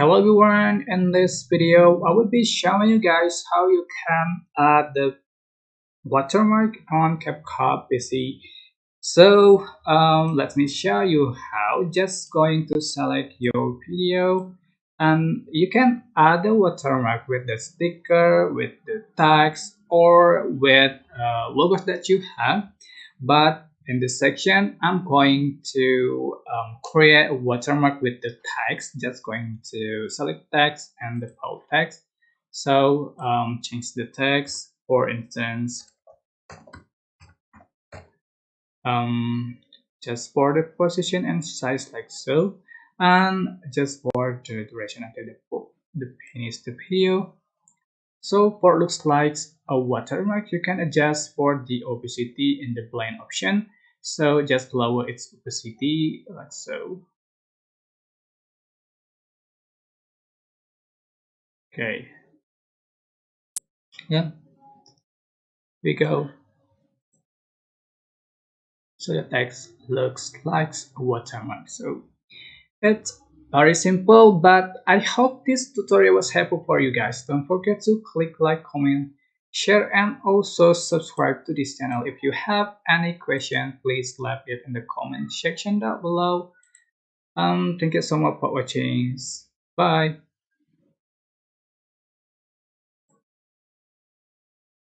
Hello everyone, in this video I will be showing you guys how you can add the watermark on CapCut PC. So let me show you how. Just going to select your video and you can add the watermark with the sticker, with the tags, or with logos that you have. But in this section I'm going to create a watermark with the text. Just going to select text and the bold text. So change the text, for instance, um, just for the position and size like so, and just for the duration until the finish the video. So for looks like a watermark, you can adjust for the opacity in the blend option. So just lower its opacity like so. Okay, yeah, we go. So the text looks like a watermark. So it's very simple, but I hope this tutorial was helpful for you guys. Don't forget to click like, comment, share, and also subscribe to this channel. If you have any question, please leave it in the comment section down below. Thank you so much for watching. Bye.